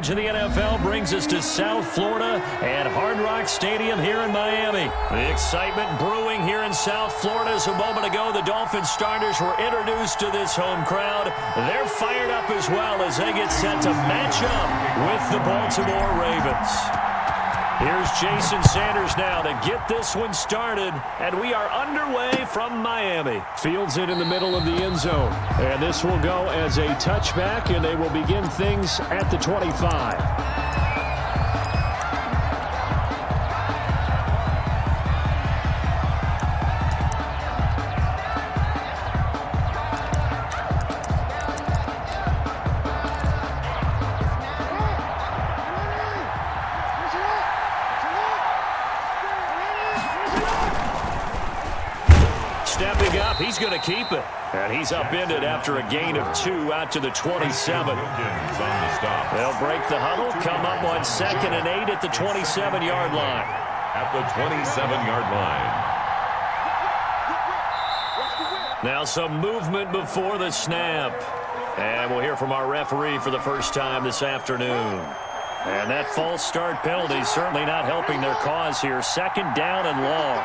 coverage of the NFL brings us to South Florida at Hard Rock Stadium here in Miami. The excitement brewing here in South Florida as a moment ago the Dolphins starters were introduced to this home crowd. They're fired up as well as they get set to match up with the Baltimore Ravens. Here's Jason Sanders now to get this one started, and we are underway from Miami. Fields it in the middle of the end zone, and this will go as a touchback, and they will begin things at the 25. Stepping up, he's going to keep it. And he's upended after a gain of 2 out to the 27. They'll break the huddle, come up on 2nd and 8 at the 27-yard line. At the 27-yard line. Now some movement before the snap. And we'll hear from our referee for the first time this afternoon. And that false start penalty is certainly not helping their cause here. 2nd down and long.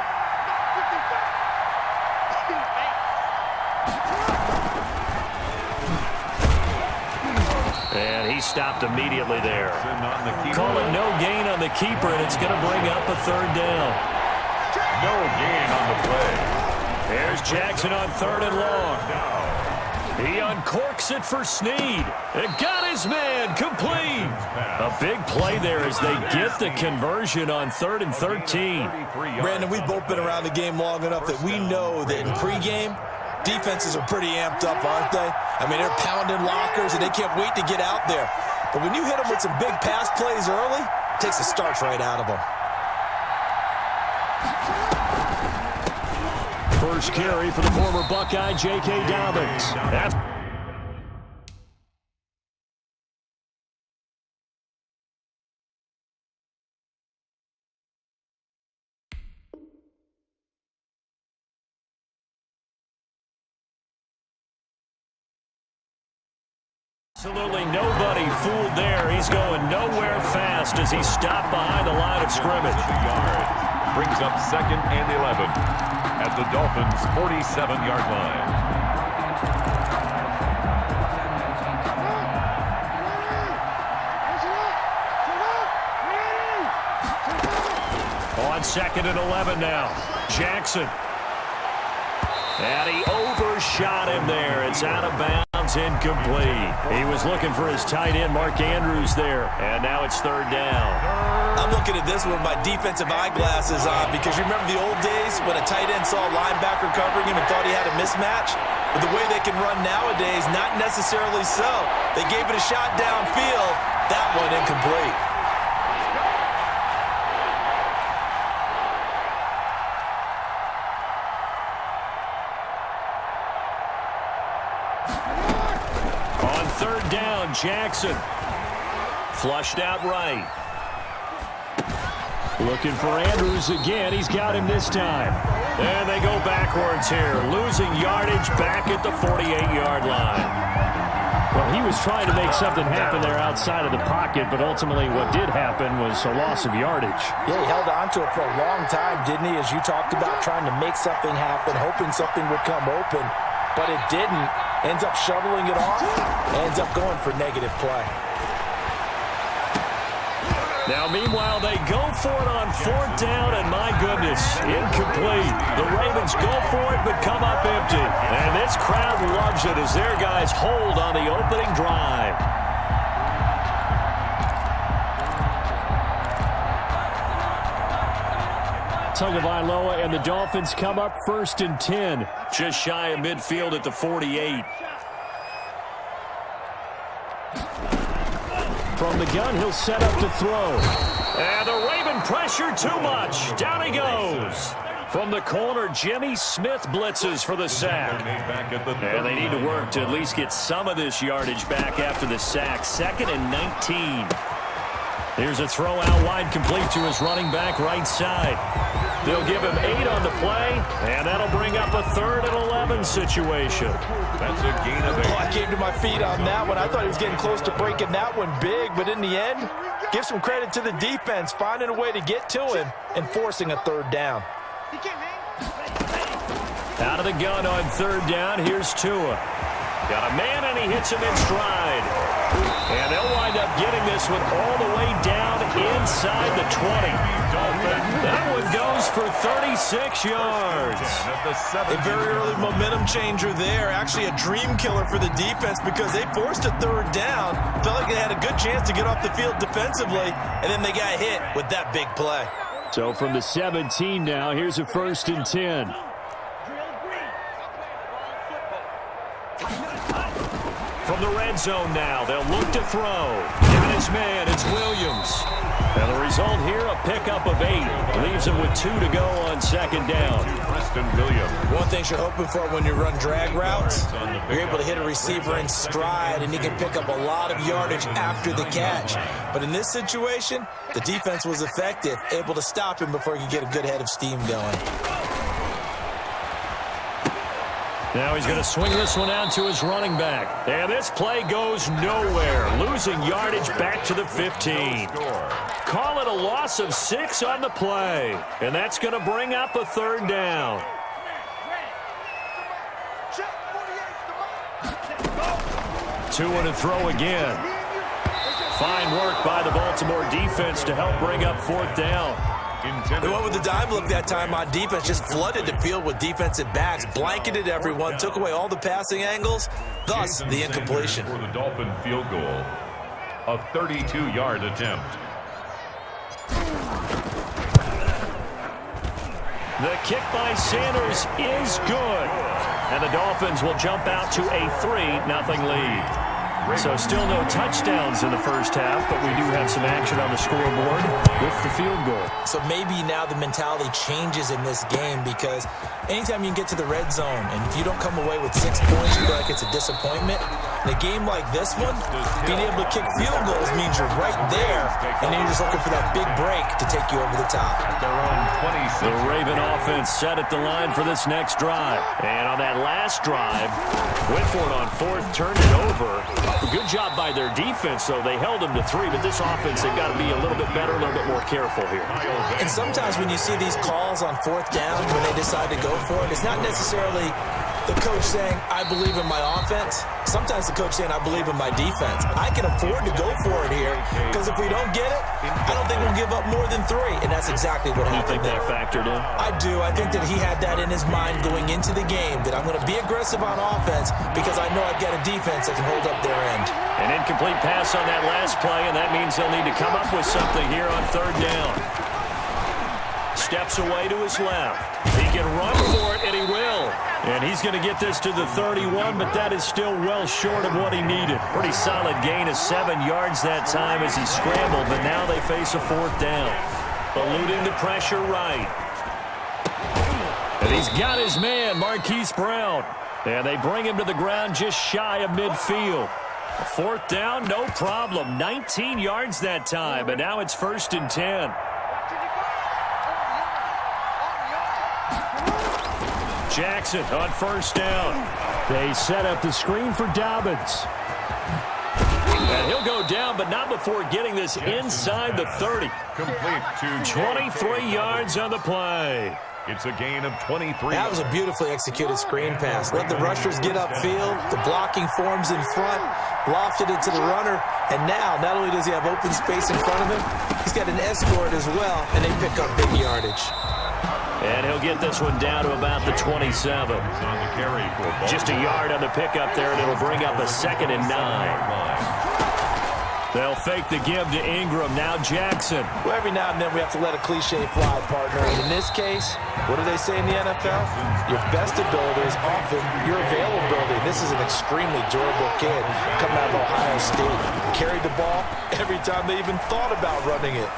And he stopped immediately there. Calling no gain on the keeper, and it's going to bring up a 3rd down. No gain on the play. There's Jackson on 3rd and long. He uncorks it for Snead. It got his man complete. A big play there as they get the conversion on 3rd and 13. Brandon, we've both been around the game long enough that we know that in pregame, defenses are pretty amped up, aren't they? I mean, they're pounding lockers, and they can't wait to get out there. But when you hit them with some big pass plays early, it takes the starch right out of them. First carry for the former Buckeye, J.K. Dobbins. Absolutely nobody fooled there. He's going nowhere fast as he's stopped behind the line of scrimmage. Brings up 2nd and 11 at the Dolphins' 47-yard line. On 2nd and 11 now. Jackson. And he overshot him there. It's out of bounds. Incomplete. He was looking for his tight end, Mark Andrews, there. And now it's 3rd down. I'm looking at this with my defensive eyeglasses on because you remember the old days when a tight end saw a linebacker covering him and thought he had a mismatch? But the way they can run nowadays, not necessarily so. They gave it a shot downfield. That one incomplete. On 3rd down, Jackson. Flushed out right. Looking for Andrews again. He's got him this time. And they go backwards here, losing yardage back at the 48-yard line. Well, he was trying to make something happen there outside of the pocket, but ultimately what did happen was a loss of yardage. Yeah, he held on to it for a long time, didn't he? As you talked about, trying to make something happen, hoping something would come open, but it didn't. Ends up shoveling it off, ends up going for negative play. Now, meanwhile, they go for it on 4th down, and my goodness, incomplete. The Ravens go for it, but come up empty. And this crowd loves it as their guys hold on the opening drive. Tagovailoa and the Dolphins come up 1st and 10. Just shy of midfield at the 48. From the gun, he'll set up to throw. And the Raven pressure too much. Down he goes. From the corner, Jimmy Smith blitzes for the sack. And they need to work to at least get some of this yardage back after the sack. 2nd and 19. Here's a throw out wide, complete to his running back right side. They'll give him 8 on the play, and that'll bring up a 3rd and 11 situation. That's a gain of 8. Oh, I came to my feet on that one. I thought he was getting close to breaking that one big, but in the end, give some credit to the defense, finding a way to get to him and forcing a third down. Out of the gun on third down, here's Tua. Got a man, and he hits him in stride. And they'll wind up getting this one all the way down inside the 20. That one goes for 36 yards. A very early momentum changer there. Actually a dream killer for the defense because they forced a third down. Felt like they had a good chance to get off the field defensively, and then they got hit with that big play. So from the 17 now, here's a 1st and 10. From the red zone now, they'll look to throw. Given his man, it's Williams. And the result here, a pickup of 8. Leaves him with 2 to go on second down. Preston Williams. One thing you're hoping for when you run drag routes, you're able to hit a receiver in stride, and he can pick up a lot of yardage after the catch. But in this situation, the defense was effective, able to stop him before he could get a good head of steam going. Now he's going to swing this one out to his running back. And this play goes nowhere. Losing yardage back to the 15. Call it a loss of 6 on the play. And that's going to bring up a third down. Two and a throw again. Fine work by the Baltimore defense to help bring up fourth down. They went with the dime look that time on defense, just flooded the field with defensive backs, blanketed everyone, took away all the passing angles, thus the incompletion. For the Dolphin field goal, a 32-yard attempt. The kick by Sanders is good. And the Dolphins will jump out to a 3-0 lead. So still no touchdowns in the first half, but we do have some action on the scoreboard with the field goal. So maybe now the mentality changes in this game because anytime you can get to the red zone and if you don't come away with 6 points, you feel like it's a disappointment. In a game like this one, being able to kick field goals means you're right there, and then you're just looking for that big break to take you over the top. Their own 26. The Raven offense set at the line for this next drive. And on that last drive, Whitford on fourth turned it over. Good job by their defense, though. They held them to 3, but this offense, they've got to be a little bit better, a little bit more careful here. And sometimes when you see these calls on fourth down, when they decide to go for it, it's not necessarily the coach saying, I believe in my offense. Sometimes the coach saying, I believe in my defense. I can afford to go for it here because if we don't get it, I don't think we'll give up more than 3. And that's exactly what happened there. You think that factored in? I do. I think that he had that in his mind going into the game, that I'm going to be aggressive on offense because I know I've got a defense that can hold up their end. An incomplete pass on that last play, and that means they'll need to come up with something here on third down. Steps away to his left. He can run for it, and he will. And he's going to get this to the 31, but that is still well short of what he needed. Pretty solid gain of 7 yards that time as he scrambled, but now they face a fourth down. Eluding the pressure right. And he's got his man, Marquise Brown. And they bring him to the ground just shy of midfield. Fourth down, no problem. 19 yards that time, and now it's 1st and 10. Jackson on first down. They set up the screen for Dobbins. And he'll go down, but not before getting this inside the 30. Complete to 23 yards on the play. It's a gain of 23. That was a beautifully executed screen pass. Let the rushers get upfield. The blocking forms in front. Lofted it to the runner. And now, not only does he have open space in front of him, he's got an escort as well, and they pick up big yardage. And he'll get this one down to about the 27. On the carry for Just a yard on the pickup there, and it'll bring up a 2nd and 9. They'll fake the give to Ingram. Now Jackson. Well, every now and then we have to let a cliche fly, partner. And in this case, what do they say in the NFL? Your best ability is often your availability. This is an extremely durable kid coming out of Ohio State. Carried the ball every time they even thought about running it.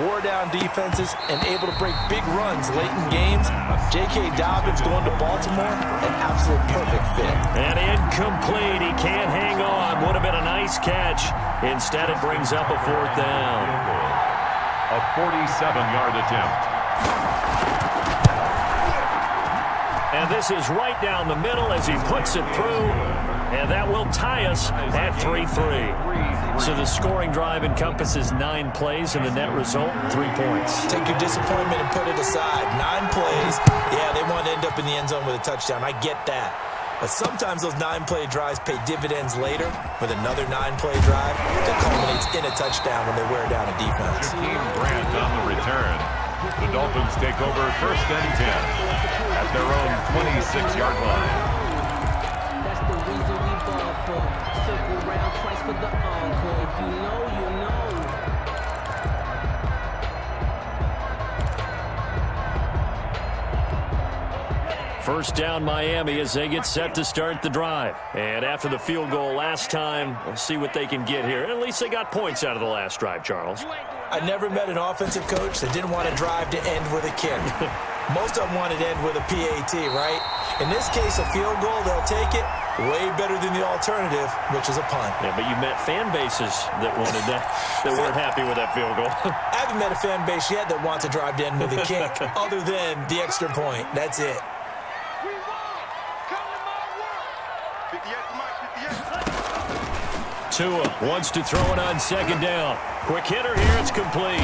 Wore down defenses and able to break big runs late in games. J.K. Dobbins going to Baltimore, an absolute perfect fit. And incomplete. He can't hang on. Would have been a nice catch. Instead, it brings up a fourth down. a 47-yard attempt. And this is right down the middle as he puts it through. And that will tie us at 3-3. So the scoring drive encompasses 9 plays, and the net result, 3 points. Take your disappointment and put it aside. 9 plays. Yeah, they want to end up in the end zone with a touchdown. I get that. But sometimes those 9-play drives pay dividends later with another 9-play drive that culminates in a touchdown when they wear down a defense. Team Grant on the return. The Dolphins take over 1st and 10 at their own 26-yard line. That's the reason we ball for. Circle round twice for the encore. If you know, you know. First down Miami as they get set to start the drive. And after the field goal last time, we'll see what they can get here. At least they got points out of the last drive, Charles. I never met an offensive coach that didn't want to drive to end with a kick. Most of them wanted to end with a PAT, right? In this case, a field goal, they'll take it. Way better than the alternative, which is a punt. Yeah, but you met fan bases that wanted that weren't happy with that field goal. I haven't met a fan base yet that wants to drive to end with a kick, other than the extra point. That's it. Tua wants to throw it on 2nd down. Quick hitter here, it's complete.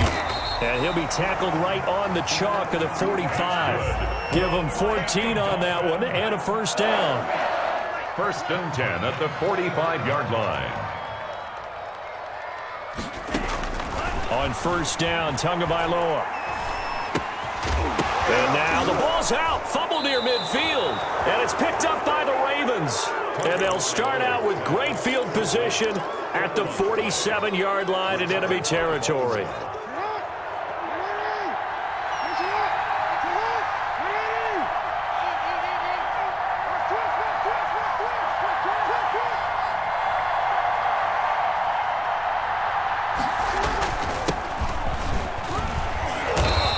And he'll be tackled right on the chalk of the 45. Give him 14 on that one and a 1st down. 1st and 10 at the 45-yard line. On 1st down, Tagovailoa. And now the ball's out. Fumble near midfield. And it's picked up by the Ravens. And they'll start out with great field position at the 47-yard line in enemy territory.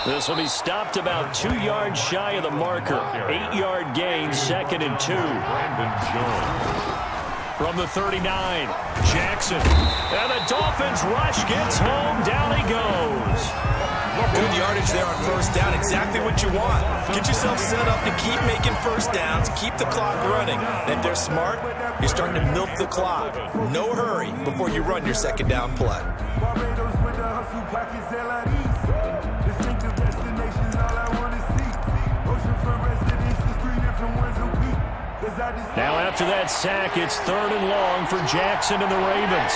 This will be stopped about 2 yards shy of the marker. 8-yard gain, 2nd and 2. Brandon Jones. From the 39, Jackson. And the Dolphins rush gets home. Down he goes. Good yardage there on 1st down. Exactly what you want. Get yourself set up to keep making 1st downs. Keep the clock running. And if they're smart, you're starting to milk the clock. No hurry before you run your 2nd down play. Now after that sack, it's 3rd and long for Jackson and the Ravens.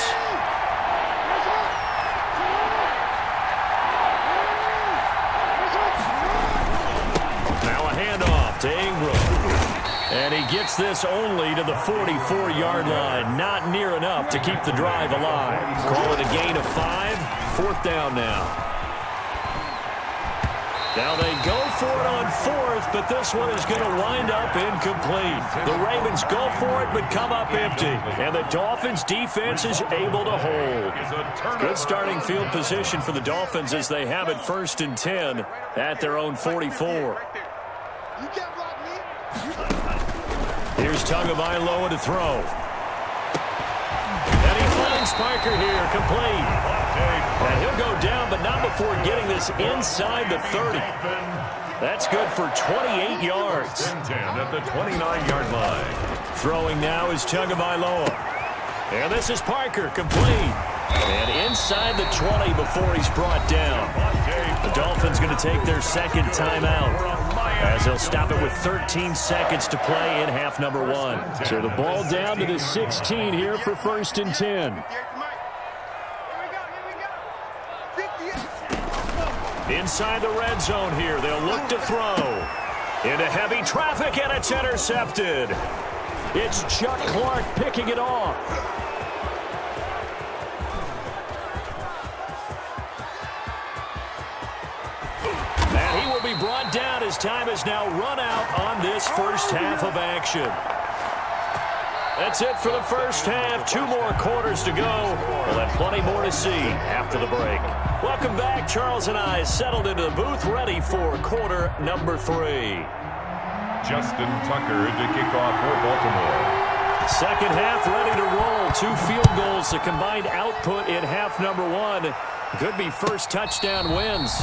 Now a handoff to Ingram. And he gets this only to the 44-yard line. Not near enough to keep the drive alive. Call it a gain of 5. 4th down now. Now they go for it on 4th, but this one is going to wind up incomplete. The Ravens go for it, but come up empty. And the Dolphins' defense is able to hold. Good starting field position for the Dolphins as they have it 1st and 10 at their own 44. Here's Tagovailoa to throw. And he finds Parker here, complete. And he'll go down, but not before getting this inside the 30. That's good for 28 yards. 10 at the 29-yard line. Throwing now is Tagovailoa. And this is Parker, complete. And inside the 20 before he's brought down. The Dolphins going to take their 2nd timeout as they'll stop it with 13 seconds to play in half number 1. So the ball down to the 16 here for 1st and 10. Inside the red zone here, they'll look to throw. Into heavy traffic, and it's intercepted. It's Chuck Clark picking it off. And he will be brought down as time has now run out on this 1st half of action. That's it for the 1st half. 2 more quarters to go. We'll have plenty more to see after the break. Welcome back. Charles and I settled into the booth ready for quarter number 3. Justin Tucker to kick off for Baltimore. 2nd half ready to roll. 2 field goals, the combined output in half number 1. Could be first touchdown wins.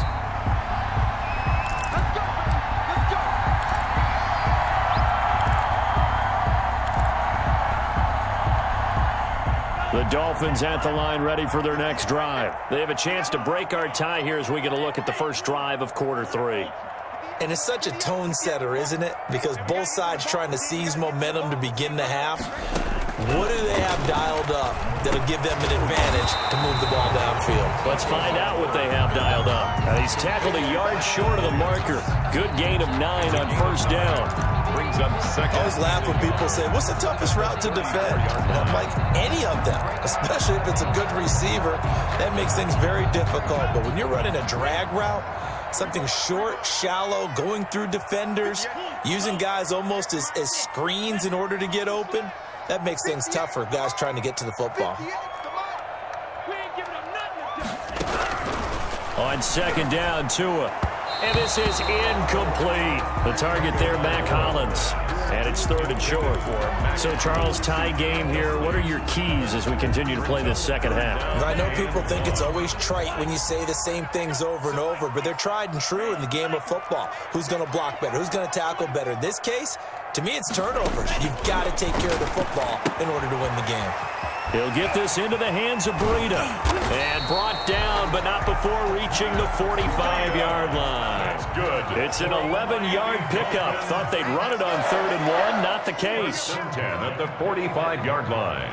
The Dolphins at the line ready for their next drive. They have a chance to break our tie here as we get a look at the first drive of quarter 3. And it's such a tone setter, isn't it? Because both sides trying to seize momentum to begin the half. What do they have dialed up that'll give them an advantage to move the ball downfield? Let's find out what they have dialed up. Now, he's tackled a yard short of the marker. Good gain of 9 on first down. Brings up second. I always laugh when people say, what's the toughest route to defend? And I'm like, any of them, especially if it's a good receiver. That makes things very difficult. But when you're running a drag route, something short, shallow, going through defenders, using guys almost as screens in order to get open, that makes things tough for guys trying to get to the football. On second down, Tua. And this is incomplete. The target there, Mac Hollins. And it's 3rd and short. So, Charles, tie game here. What are your keys as we continue to play this second half? I know people think it's always trite when you say the same things over and over, but they're tried and true in the game of football. Who's going to block better? Who's going to tackle better? In this case, to me, it's turnovers. You've got to take care of the football in order to win the game. He'll get this into the hands of Breida. And brought down, but not before reaching the 45-yard line. That's good. It's an 11-yard pickup. Thought they'd run it on 3rd and 1. Not the case. 10 at the 45-yard line.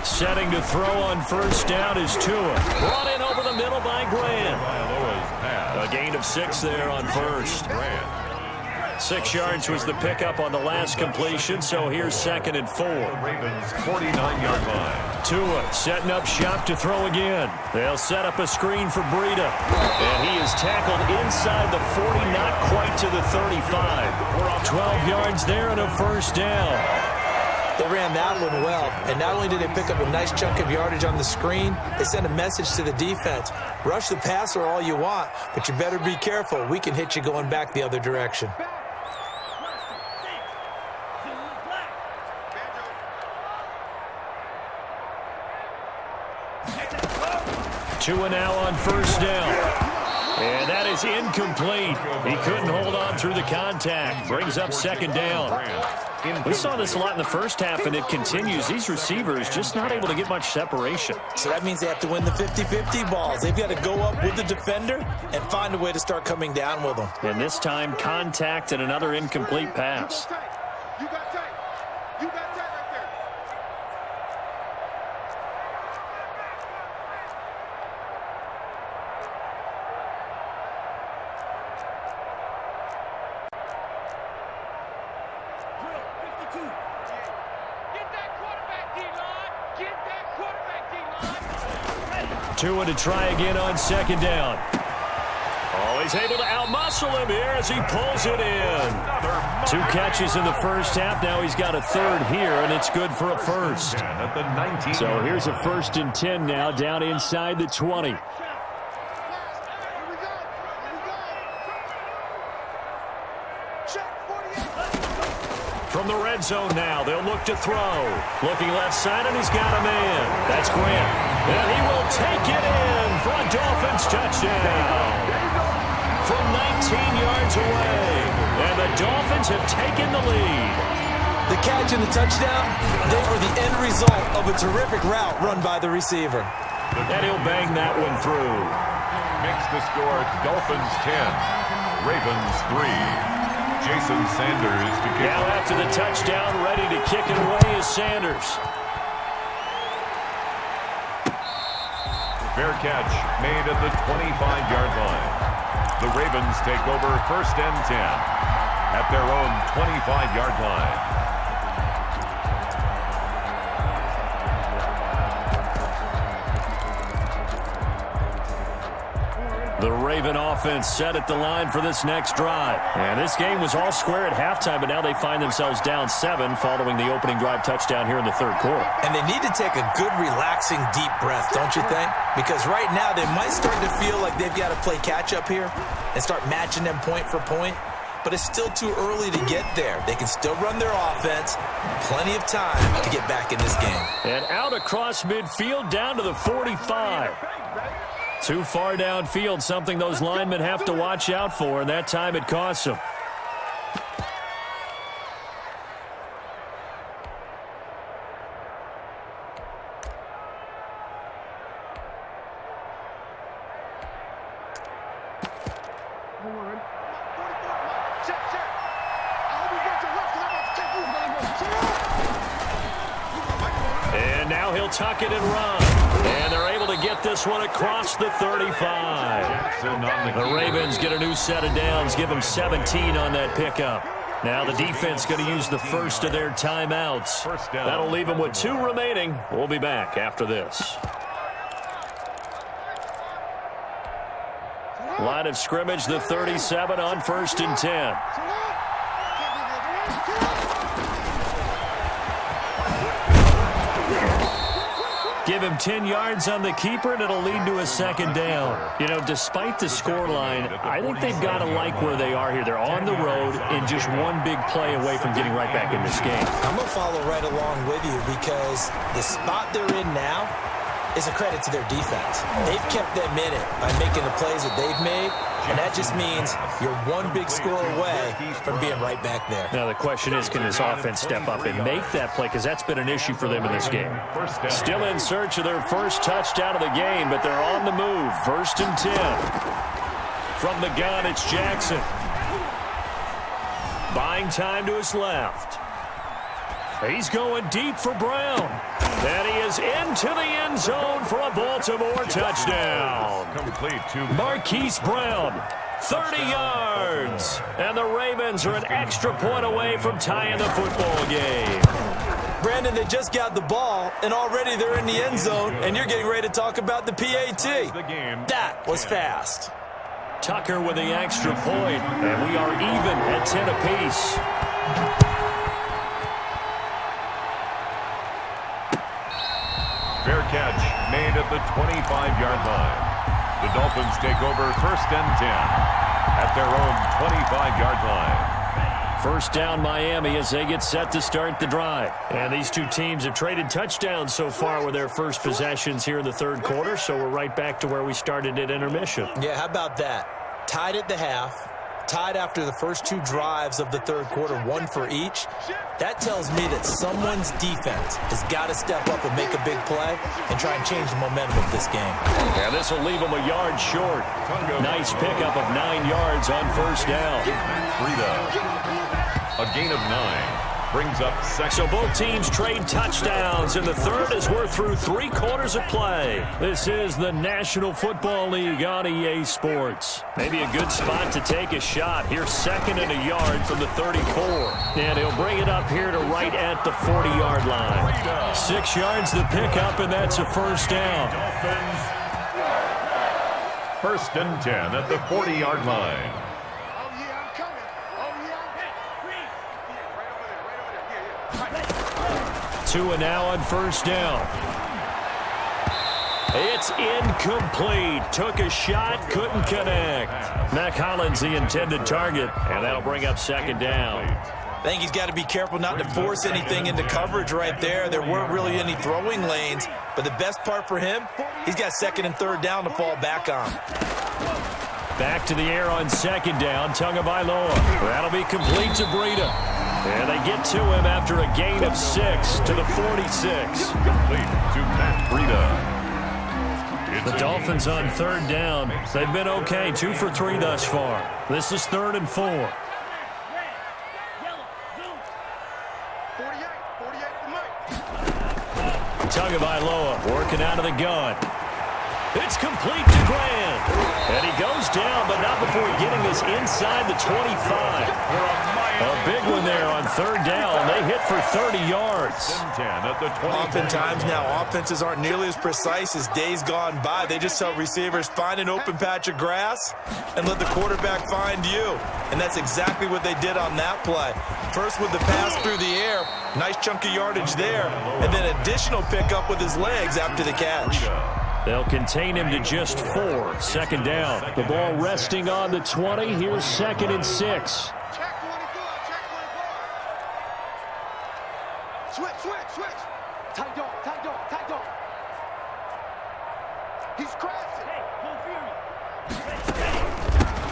Setting to throw on first down is Tua. Brought in over the middle by Grant. A gain of 6 there on first. 6 yards was the pickup on the last completion, so here's 2nd and 4. Ravens 49-yard line. Tua setting up shop to throw again. They'll set up a screen for Breida. And he is tackled inside the 40, not quite to the 35. 12 yards there and a first down. They ran that one well, and not only did they pick up a nice chunk of yardage on the screen, they sent a message to the defense. Rush the passer all you want, but you better be careful. We can hit you going back the other direction. Tua now on first down. And that is incomplete. He couldn't hold on through the contact. Brings up 2nd down. We saw this a lot in the first half, and it continues. These receivers just not able to get much separation. So that means they have to win the 50-50 balls. They've got to go up with the defender and find a way to start coming down with them. And this time, contact and another incomplete pass. Tua to try again on 2nd down. Oh, he's able to outmuscle him here as he pulls it in. 2 catches in the first half. Now he's got a 3rd here, and it's good for a first. So here's a 1st and 10 now, down inside the 20. From the red zone now, they'll look to throw. Looking left side, and he's got a man. That's Grant. And he will take it in for a Dolphins touchdown. From 19 yards away. And the Dolphins have taken the lead. The catch and the touchdown, they were the end result of a terrific route run by the receiver. And he'll bang that one through. Makes the score Dolphins 10, Ravens 3. Jason Sanders to kick. Now after the touchdown, ready to kick it away is Sanders. Fair catch made at the 25-yard line. The Ravens take over 1st and 10 at their own 25-yard line. The Raven offense set at the line for this next drive. And this game was all square at halftime, but now they find themselves down 7 following the opening drive touchdown here in the 3rd quarter. And they need to take a good, relaxing, deep breath, don't you think? Because right now they might start to feel like they've got to play catch-up here and start matching them point for point. But it's still too early to get there. They can still run their offense. Plenty of time to get back in this game. And out across midfield down to the 45. Too far downfield, something those linemen have to watch out for, and that time it costs them. And now he'll tuck it and run. And they're able to get this one across the 35. The Ravens get a new set of downs, give them 17 on that pickup. Now the defense going to use the first of their timeouts. That'll leave them with 2 remaining. We'll be back after this. Line of scrimmage, the 37 on 1st and 10. Give him 10 yards on the keeper, and it'll lead to a second down. You know, despite the scoreline, I think they've got to like where they are here. They're on the road and just one big play away from getting right back in this game. I'm going to follow right along with you because the spot they're in now is a credit to their defense. They've kept them in it by making the plays that they've made, and that just means you're one big score away from being right back there. Now the question is, can this offense step up and make that play? Because that's been an issue for them in this game. Still in search of their first touchdown of the game, but they're on the move. 1st and 10. From the gun, it's Jackson. Buying time to his left. He's going deep for Brown. And he is into the end zone for a Baltimore touchdown. Marquise Brown, 30 yards. And the Ravens are an extra point away from tying the football game. Brandon, they just got the ball, and already they're in the end zone, and you're getting ready to talk about the PAT. That was fast. Tucker with the extra point, and we are even at 10 apiece. Fair catch made at the 25-yard line. The Dolphins take over 1st and 10 at their own 25-yard line. First down Miami as they get set to start the drive. And these two teams have traded touchdowns so far with their first possessions here in the 3rd quarter, so we're right back to where we started at intermission. Yeah, how about that? Tied at the half, tied after the first 2 drives of the 3rd quarter, 1 for each. That tells me that someone's defense has got to step up and make a big play and try and change the momentum of this game. Yeah, this will leave them a yard short. Nice pickup of 9 yards on 1st down. A gain of 9. Brings up 2nd. So both teams trade touchdowns in the 3rd as we're through 3 quarters of play. This is the National Football League on EA Sports. Maybe a good spot to take a shot. Here's 2nd and a yard from the 34. And he'll bring it up here to right at the 40-yard line. 6 yards to pick up, and that's a 1st down. 1st and 10 at the 40-yard line. 2 and now on 1st down. It's incomplete. Took a shot, couldn't connect. Mac Hollins the intended target, and that'll bring up 2nd down. I think he's got to be careful not to force anything into coverage right there. There weren't really any throwing lanes, but the best part for him, he's got 2nd and 3rd down to fall back on. Back to the air on 2nd down, Tagovailoa. That'll be complete to Breida. And they get to him after a gain of 6 to the 46. Complete to Matt Breida. The Dolphins on 3rd down. They've been okay, 2 for 3 thus far. This is 3rd and 4. Tagovailoa working out of the gun. It's complete to Grant. And he goes down, but not before getting this inside the 25. A big one there on 3rd down. They hit for 30 yards. Oftentimes now, offenses aren't nearly as precise as days gone by. They just tell receivers, find an open patch of grass and let the quarterback find you. And that's exactly what they did on that play. First with the pass through the air, nice chunk of yardage there, and then additional pickup with his legs after the catch. They'll contain him to just 4. 2nd down. The ball resting on the 20. Here's 2nd and 6. Switch. Tight dog. He's crashing.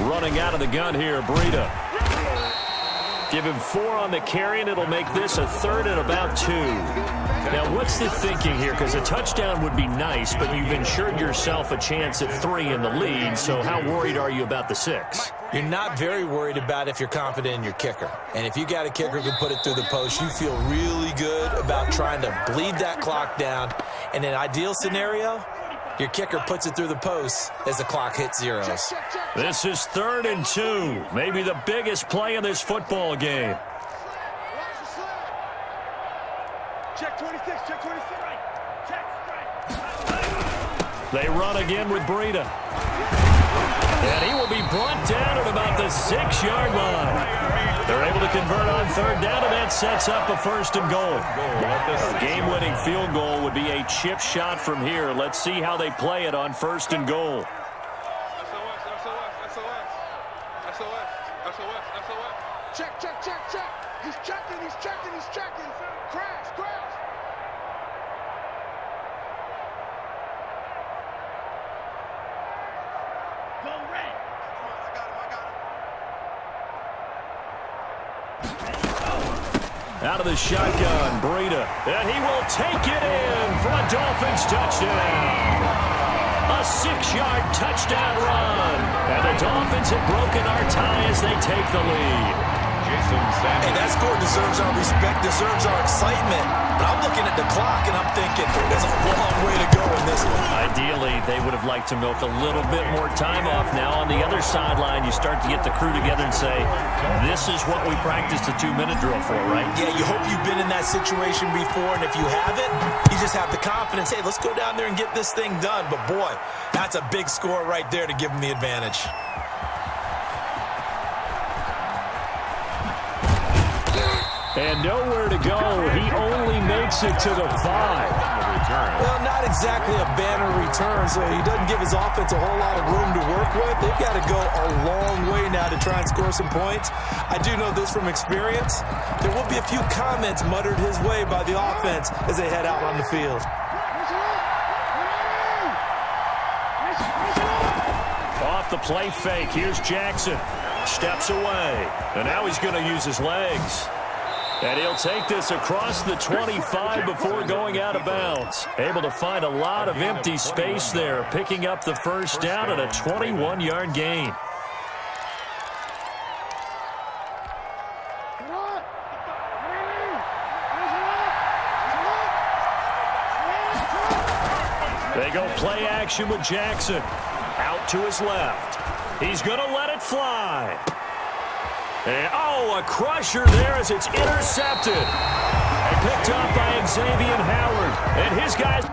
Running out of the gun here, Breida. Give him 4 on the carry, and it'll make this a 3rd and about 2. Now, what's the thinking here? Because a touchdown would be nice, but you've ensured yourself a chance at 3 in the lead, so how worried are you about the 6? You're not very worried about if you're confident in your kicker. And if you got a kicker who can put it through the post, you feel really good about trying to bleed that clock down. In an ideal scenario, your kicker puts it through the post as the clock hits zeros. This is 3rd and 2. Maybe the biggest play in this football game. Check 26, check 26. Check, They run again with Breida. And he will be brought down at about the 6-yard line. They're able to convert on 3rd down, and that sets up a 1st and goal. A game-winning field goal would be a chip shot from here. Let's see how they play it on 1st and goal. check, check, check, check. He's checking, he's checking, he's checking. Crash, crash. Go red. I got him. Out of the shotgun, Breida. And he will take it in for a Dolphins touchdown. A 6-yard touchdown run. And the Dolphins have broken our tie as they take the lead. Hey, that score deserves our respect, deserves our excitement. But I'm looking at the clock, and I'm thinking there's a long way to go in this one. Ideally, they would have liked to milk a little bit more time off. Now on the other sideline, you start to get the crew together and say, this is what we practiced the 2-minute drill for, right? Yeah, you hope you've been in that situation before, and if you haven't, you just have the confidence, hey, let's go down there and get this thing done. But, boy, that's a big score right there to give them the advantage. And nowhere to go. He only makes it to the 5. Well, not exactly a banner return, so he doesn't give his offense a whole lot of room to work with. They've got to go a long way now to try and score some points. I do know this from experience. There will be a few comments muttered his way by the offense as they head out on the field. Off the play fake. Here's Jackson. Steps away. And now he's going to use his legs. And he'll take this across the 25 before going out of bounds. Able to find a lot of empty space there, picking up the 1st down at a 21-yard gain. They go play action with Jackson. Out to his left. He's going to let it fly. And, a crusher there as it's intercepted. And picked up by Xavier Howard. And his guys...